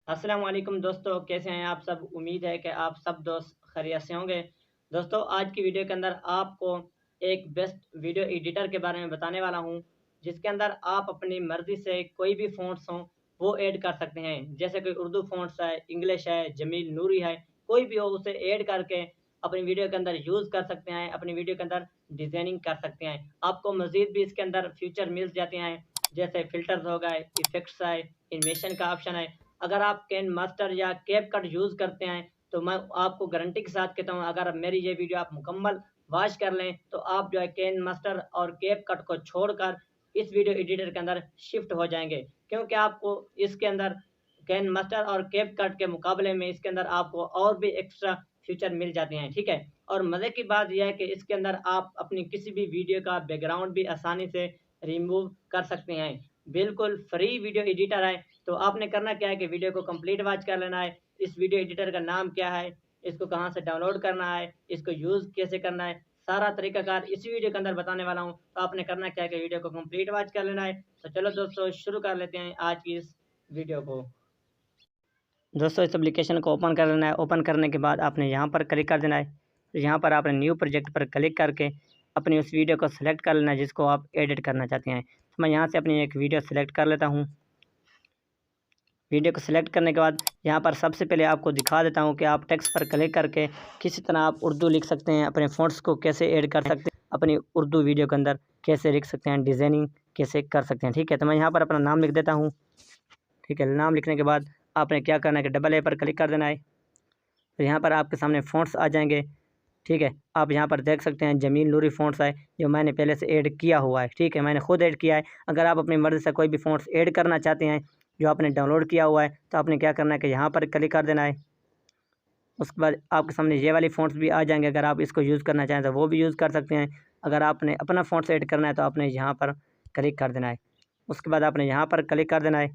अस्सलाम वालेकुम दोस्तों, कैसे हैं आप सब। उम्मीद है कि आप सब दोस्त खैरियत से होंगे। दोस्तों, आज की वीडियो के अंदर आपको एक बेस्ट वीडियो एडिटर के बारे में बताने वाला हूं, जिसके अंदर आप अपनी मर्ज़ी से कोई भी फ़ॉन्ट्स हों वो ऐड कर सकते हैं। जैसे कोई उर्दू फ़ॉन्ट्स है, इंग्लिश है, जमील नूरी है, कोई भी हो उसे ऐड करके अपनी वीडियो के अंदर यूज़ कर सकते हैं, अपनी वीडियो के अंदर डिज़ाइनिंग कर सकते हैं। आपको मज़ीद भी इसके अंदर फ़ीचर मिल जाते हैं, जैसे फ़िल्टर्स हो गए, इफ़ेक्ट्स है, एनिमेशन का ऑप्शन है। अगर आप कैन मास्टर या कैपकट यूज़ करते हैं, तो मैं आपको गारंटी के साथ कहता हूँ, अगर मेरी ये वीडियो आप मुकम्मल वॉच कर लें, तो आप जो है कैन मास्टर और कैपकट को छोड़कर इस वीडियो एडिटर के अंदर शिफ्ट हो जाएँगे। क्योंकि आपको इसके अंदर कैन मास्टर और कैपकट के मुकाबले में इसके अंदर आपको और भी एक्स्ट्रा फीचर मिल जाते हैं, ठीक है? और मज़े की बात ये है कि इसके अंदर आप अपनी किसी भी वीडियो का बैकग्राउंड भी आसानी से रिमूव कर सकते हैं। बिल्कुल फ्री वीडियो एडिटर है। तो आपने करना क्या है कि वीडियो को कंप्लीट वॉच कर लेना है। इस वीडियो एडिटर का नाम क्या है, इसको कहाँ से डाउनलोड करना है, इसको यूज़ कैसे करना है, सारा तरीकाकार इसी वीडियो के अंदर बताने वाला हूँ। तो आपने करना क्या है कि वीडियो को कंप्लीट वॉच कर लेना है। तो चलो दोस्तों, शुरू कर लेते हैं आज की इस वीडियो को। दोस्तों, इस एप्लीकेशन को ओपन कर लेना है। ओपन करने के बाद आपने यहाँ पर क्लिक कर देना है। तो यहाँ पर आपने न्यू प्रोजेक्ट पर क्लिक करके अपनी उस वीडियो को सेलेक्ट कर लेना है जिसको आप एडिट करना चाहते हैं। तो मैं यहाँ से अपनी एक वीडियो सेलेक्ट कर लेता हूँ। वीडियो को सिलेक्ट करने के बाद यहाँ पर सबसे पहले आपको दिखा देता हूँ कि आप टेक्स्ट पर क्लिक करके किसी तरह आप उर्दू लिख सकते हैं, अपने फ़ॉन्ट्स को कैसे ऐड कर सकते हैं, अपनी उर्दू वीडियो के अंदर कैसे लिख सकते हैं, डिज़ाइनिंग कैसे कर सकते हैं। ठीक है, तो मैं यहाँ पर अपना नाम लिख देता हूँ। ठीक है, नाम लिखने के बाद आपने क्या करना है कि डबल ए पर क्लिक कर देना है। तो यहाँ पर आपके सामने फ़ॉन्ट्स आ जाएंगे। ठीक है, आप यहाँ पर देख सकते हैं जमील नूरी फ़ॉन्ट्स है, जो मैंने पहले से ऐड किया हुआ है। ठीक है, मैंने खुद ऐड किया है। अगर आप अपनी मर्ज़ी से कोई भी फ़ॉन्ट्स ऐड करना चाहते हैं जो आपने डाउनलोड किया हुआ है, तो आपने क्या करना है कि यहाँ पर क्लिक कर देना है। उसके बाद आपके सामने ये वाली फ़ॉन्ट्स भी आ जाएंगे। अगर आप इसको यूज़ करना चाहें तो वो भी यूज़ कर सकते हैं। अगर आपने अपना फ़ॉन्ट्स ऐड करना है तो आपने यहाँ पर क्लिक कर देना है। उसके बाद आपने यहाँ पर क्लिक कर देना है।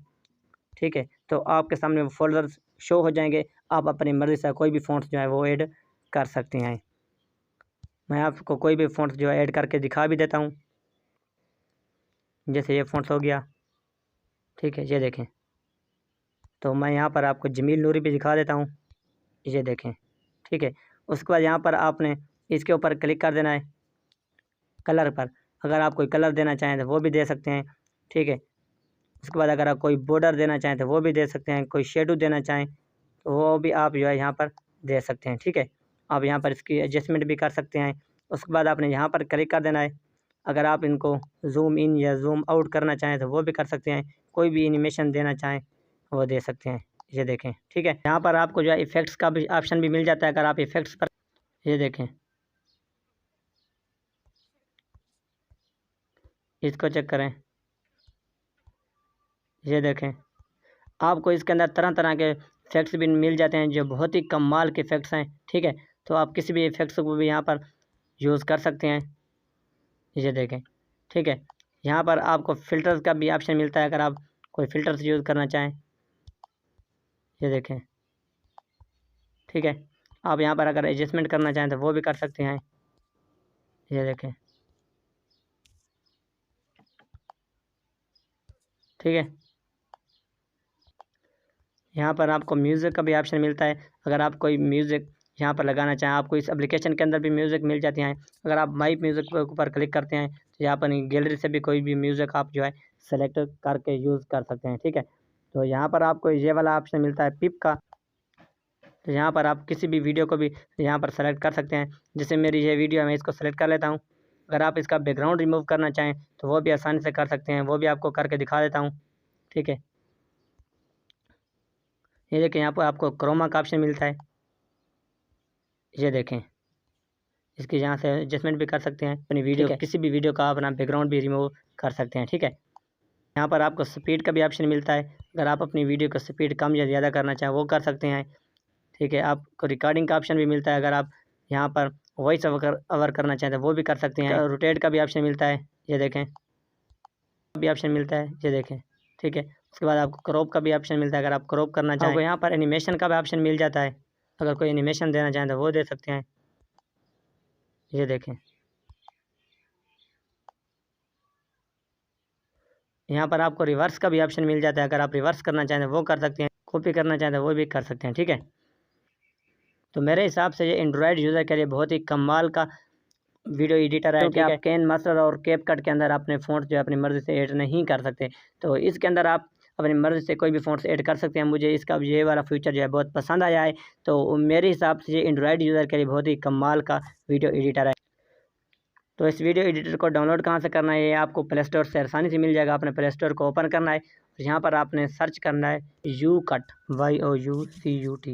ठीक है, तो आपके सामने वो फ़ोल्डर्स शो हो जाएंगे। आप अपनी मर्ज़ी से कोई भी फ़ॉन्ट्स जो है वो ऐड कर सकते हैं। मैं आपको कोई भी फ़ॉन्ट्स जो है ऐड करके दिखा भी देता हूँ। जैसे ये फ़ॉन्ट्स हो गया। ठीक है, ये देखें। तो मैं यहाँ पर आपको जमील नूरी भी दिखा देता हूँ। ये देखें। ठीक है, उसके बाद यहाँ पर आपने इसके ऊपर क्लिक कर देना है कलर पर। अगर आप कोई कलर देना चाहें तो वो भी दे सकते हैं। ठीक है, उसके बाद अगर आप कोई बॉर्डर देना चाहें तो वो भी दे सकते हैं। कोई शेडो देना चाहें तो वो भी आप जो है यहाँ पर दे सकते हैं। ठीक है, आप यहाँ पर इसकी एडजस्टमेंट भी कर सकते हैं। उसके बाद आपने यहाँ पर क्लिक कर देना है। अगर आप इनको ज़ूम इन या ज़ूम आउट करना चाहें तो वो भी कर सकते हैं। कोई भी एनिमेशन देना चाहें वो दे सकते हैं। ये देखें। ठीक है, यहाँ पर आपको जो है इफ़ेक्ट्स का भी ऑप्शन भी मिल जाता है। अगर आप इफ़ेक्ट्स पर ये देखें, इसको चेक करें। ये देखें, आपको इसके अंदर तरह तरह के इफ़ेक्ट्स भी मिल जाते हैं जो बहुत ही कमाल के इफ़ेक्ट्स हैं। ठीक है, तो आप किसी भी इफ़ेक्ट्स को भी यहाँ पर यूज़ कर सकते हैं। ये देखें। ठीक है, यहाँ पर आपको फ़िल्टर्स का भी ऑप्शन मिलता है अगर आप कोई फ़िल्टर्स यूज़ करना चाहें। ये देखें। ठीक है, आप यहाँ पर अगर एडजस्टमेंट करना चाहें तो वो भी कर सकते हैं। ये देखें। ठीक है, यहाँ पर आपको म्यूज़िक का भी ऑप्शन मिलता है। अगर आप कोई म्यूज़िक यहाँ पर लगाना चाहें, आपको इस एप्लीकेशन के अंदर भी म्यूज़िक मिल जाती हैं। अगर आप माई म्यूज़िक के ऊपर क्लिक करते हैं तो यहाँ पर गैलरी से भी कोई भी म्यूज़िक आप जो है सेलेक्ट करके यूज़ कर सकते हैं। ठीक है, तो यहाँ पर आपको ये वाला ऑप्शन मिलता है पिप का। तो यहाँ पर आप किसी भी वीडियो को भी यहाँ पर सेलेक्ट कर सकते हैं। जैसे मेरी ये वीडियो है, मैं इसको सेलेक्ट कर लेता हूँ। अगर आप इसका बैकग्राउंड रिमूव करना चाहें तो वो भी आसानी से कर सकते हैं। वो भी आपको करके दिखा देता हूँ। ठीक है, ये देखें, यहाँ पर आपको क्रोमा का ऑप्शन मिलता है। ये देखें, इसकी यहाँ से एडजस्टमेंट भी कर सकते हैं। अपनी वीडियो किसी भी वीडियो का अपना बैकग्राउंड भी रिमूव कर सकते हैं। ठीक है, यहाँ पर आपको स्पीड का भी ऑप्शन मिलता है। अगर आप अपनी वीडियो का स्पीड कम या ज़्यादा करना चाहें वो कर सकते हैं। ठीक है, आपको रिकॉर्डिंग का ऑप्शन भी मिलता है। अगर आप यहाँ पर वॉइस ओवर करना चाहें तो वो भी कर सकते हैं। रोटेट का भी ऑप्शन मिलता है। ये देखें, भी ऑप्शन मिलता है। ये देखें। ठीक है, उसके बाद आपको क्रॉप का भी ऑप्शन मिलता है। अगर आप क्रॉप करना चाहें, आपको यहाँ पर एनिमेशन का भी ऑप्शन मिल जाता है। अगर कोई एनिमेशन देना चाहें तो वो दे सकते हैं। ये देखें, यहाँ पर आपको रिवर्स का भी ऑप्शन मिल जाता है। अगर आप रिवर्स करना चाहें तो वो कर सकते हैं। कॉपी करना चाहते हैं वो भी कर सकते हैं, ठीक है। तो मेरे हिसाब से ये एंड्रॉयड यूज़र के लिए बहुत ही कमाल का वीडियो एडिटर है, क्योंकि आप कैन मास्टर और कैपकट के अंदर अपने फ़ॉन्ट्स जो है अपनी मर्ज़ी से ऐड नहीं कर सकते। तो इसके अंदर आप अपनी मर्ज़ी से कोई भी फ़ॉन्ट्स ऐड कर सकते हैं। मुझे इसका ये वाला फीचर जो है बहुत पसंद आया है। तो मेरे हिसाब से ये एंड्रॉयड यूज़र के लिए बहुत ही कमाल का वीडियो एडिटर है। तो इस वीडियो एडिटर को डाउनलोड कहाँ से करना है, ये आपको प्ले स्टोर से आसानी से मिल जाएगा। आपने प्ले स्टोर को ओपन करना है, यहाँ पर आपने सर्च करना है YouCut, YOUCUT,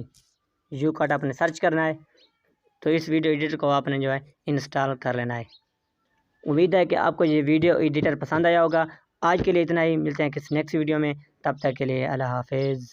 YouCut आपने सर्च करना है। तो इस वीडियो एडिटर को आपने जो है इंस्टॉल कर लेना है। उम्मीद है कि आपको ये वीडियो एडिटर पसंद आया होगा। आज के लिए इतना ही, मिलते हैं किसी नेक्स्ट वीडियो में, तब तक के लिए अल्लाह हाफिज़।